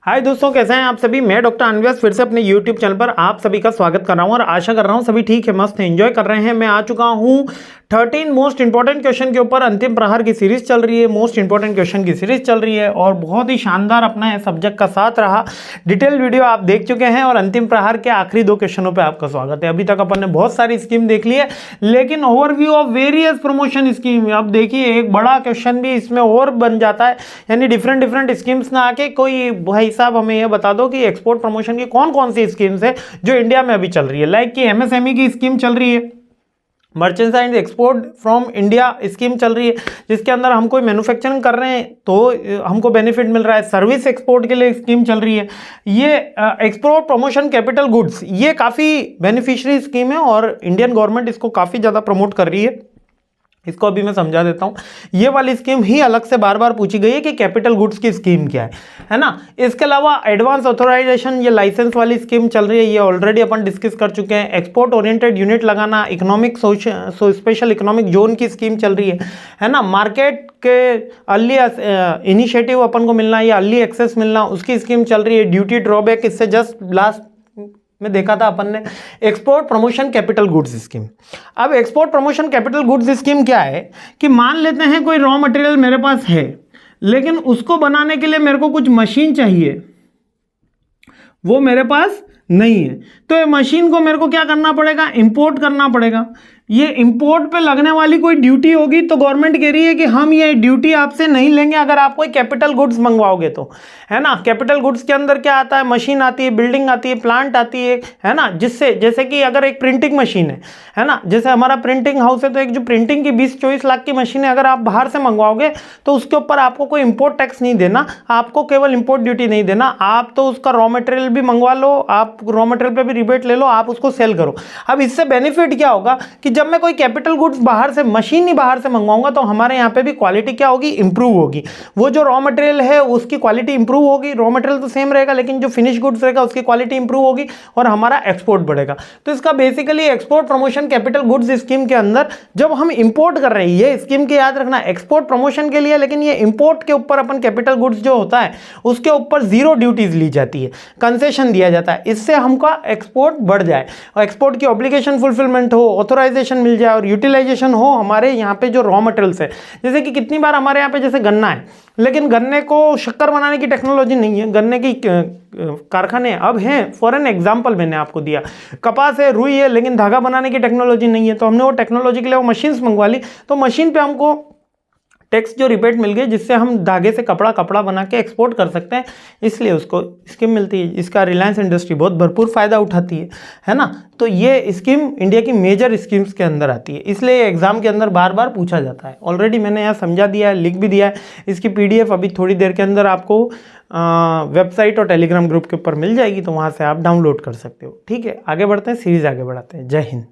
हाय दोस्तों, कैसे हैं आप सभी। मैं डॉक्टर अनव्यास फिर से अपने YouTube चैनल पर आप सभी का स्वागत कर रहा हूं और आशा कर रहा हूं सभी ठीक है, मस्त है, एंजॉय कर रहे हैं। मैं आ चुका हूं 13 मोस्ट इंपॉर्टेंट क्वेश्चन के ऊपर। अंतिम प्रहार की सीरीज चल रही है, मोस्ट इंपॉर्टेंट क्वेश्चन की सीरीज चल रही है और बहुत ही शानदार अपना सब्जेक्ट का साथ रहा। डिटेल वीडियो आप देख चुके हैं और अंतिम प्रहार के आखिरी 2 क्वेश्चनों पर आपका स्वागत है। अभी तक अपन ने बहुत सारी स्कीम देख ली है, लेकिन overview of various promotion scheme, अब देखिए एक बड़ा क्वेश्चन भी इसमें और बन जाता है, यानी डिफरेंट स्कीम्स ना आके कोई भाई साहब हमें यह बता दो कि एक्सपोर्ट प्रमोशन की कौन कौन सी स्कीम्स है जो इंडिया में अभी चल रही है। लाइक कि एमएसएमई की स्कीम चल रही है, merchandise export from India scheme चल रही है, जिसके अंदर हम कोई मैन्युफैक्चरिंग कर रहे हैं तो हमको बेनिफिट मिल रहा है। सर्विस एक्सपोर्ट के लिए स्कीम चल रही है। ये एक्सपोर्ट प्रमोशन कैपिटल गुड्स, ये काफ़ी बेनिफिशियरी स्कीम है और इंडियन गवर्नमेंट इसको काफ़ी ज़्यादा प्रमोट कर रही है। इसको अभी मैं समझा देता हूँ। ये वाली स्कीम ही अलग से बार बार पूछी गई है कि कैपिटल गुड्स की स्कीम क्या है ना। इसके अलावा एडवांस ऑथराइजेशन, ये लाइसेंस वाली स्कीम चल रही है, ये ऑलरेडी अपन डिस्कस कर चुके हैं। एक्सपोर्ट ओरिएंटेड यूनिट लगाना, इकोनॉमिक स्पेशल इकोनॉमिक जोन की स्कीम चल रही है ना। मार्केट के अर्ली इनिशिएटिव अपन को मिलना या अर्ली एक्सेस मिलना, उसकी स्कीम चल रही है। ड्यूटी ड्रॉबैक, इससे जस्ट लास्ट में देखा था अपन ने export promotion capital goods scheme. अब export promotion capital goods scheme क्या है कि मान लेते हैं कोई रॉ मटेरियल मेरे पास है, लेकिन उसको बनाने के लिए मेरे को कुछ मशीन चाहिए, वो मेरे पास नहीं है, तो ये मशीन को मेरे को क्या करना पड़ेगा, इंपोर्ट करना पड़ेगा। ये इंपोर्ट पे लगने वाली कोई ड्यूटी होगी तो गवर्नमेंट कह रही है कि हम ये ड्यूटी आपसे नहीं लेंगे अगर आप कोई कैपिटल गुड्स मंगवाओगे तो, है ना। कैपिटल गुड्स के अंदर क्या आता है, मशीन आती है, बिल्डिंग आती है, प्लांट आती है ना। जिससे जैसे कि अगर एक प्रिंटिंग मशीन है ना, जैसे हमारा प्रिंटिंग हाउस है, तो एक जो प्रिंटिंग की 20-24 लाख की मशीन है, अगर आप बाहर से मंगवाओगे तो उसके ऊपर आपको कोई इंपोर्ट टैक्स नहीं देना, आपको केवल इंपोर्ट ड्यूटी नहीं देना। आप तो उसका रॉ मटेरियल भी मंगवा लो, आप रॉ मटेरियल पे भी रिबेट ले लो, आप उसको सेल करो। अब इससे बेनिफिट क्या होगा कि जब मैं कोई कैपिटल गुड्स बाहर से, मशीन ही बाहर से मंगवाऊंगा, तो हमारे यहाँ पे भी क्वालिटी क्या होगी, इंप्रूव होगी। वो जो रॉ मटेरियल है उसकी क्वालिटी इंप्रूव होगी, रॉ मटेरियल तो सेम रहेगा लेकिन जो फिनिश गुड्स रहेगा उसकी क्वालिटी इंप्रूव होगी और हमारा एक्सपोर्ट बढ़ेगा। तो इसका basically export promotion capital goods scheme के अंदर जब हम इंपोर्ट कर रहे हैं, ये स्कीम के याद रखना एक्सपोर्ट प्रमोशन के लिए, लेकिन ये इंपोर्ट के ऊपर अपन कैपिटल गुड्स जो होता है उसके ऊपर 0 ड्यूटीज ली जाती है, कंसेशन दिया जाता है। इससे हमका एक्सपोर्ट बढ़ जाए और एक्सपोर्ट की ऑब्लिगेशन फुलफिलमेंट हो, ऑथराइजेशन मिल जाए और यूटिलाइजेशन हो हमारे यहाँ पे जो रॉ मटेरियल्स है। जैसे कि कितनी बार हमारे यहाँ पे जैसे गन्ना है, लेकिन गन्ने को शक्कर बनाने की टेक्नोलॉजी नहीं है, गन्ने की कारखाने अब हैं। फॉर एन एग्जांपल मैंने आपको दिया, कपास है, रुई है, लेकिन धागा बनाने की टेक्नोलॉजी नहीं है, तो हमने वो टेक्नोलॉजी के लिए वो मशीन्स मंगवा ली, तो मशीन पे हमको टैक्स जो रिबेट मिल गई, जिससे हम धागे से कपड़ा बना के एक्सपोर्ट कर सकते हैं, इसलिए उसको स्कीम मिलती है। इसका रिलायंस इंडस्ट्री बहुत भरपूर फायदा उठाती है ना। तो ये स्कीम इंडिया की मेजर स्कीम्स के अंदर आती है, इसलिए एग्जाम के अंदर बार बार पूछा जाता है। ऑलरेडी मैंने यहाँ समझा दिया है, लिख भी दिया है। इसकी PDF अभी थोड़ी देर के अंदर आपको वेबसाइट और टेलीग्राम ग्रुप के ऊपर मिल जाएगी, तो वहाँ से आप डाउनलोड कर सकते हो। ठीक है, आगे बढ़ते हैं, सीरीज आगे बढ़ाते हैं। जय हिंद।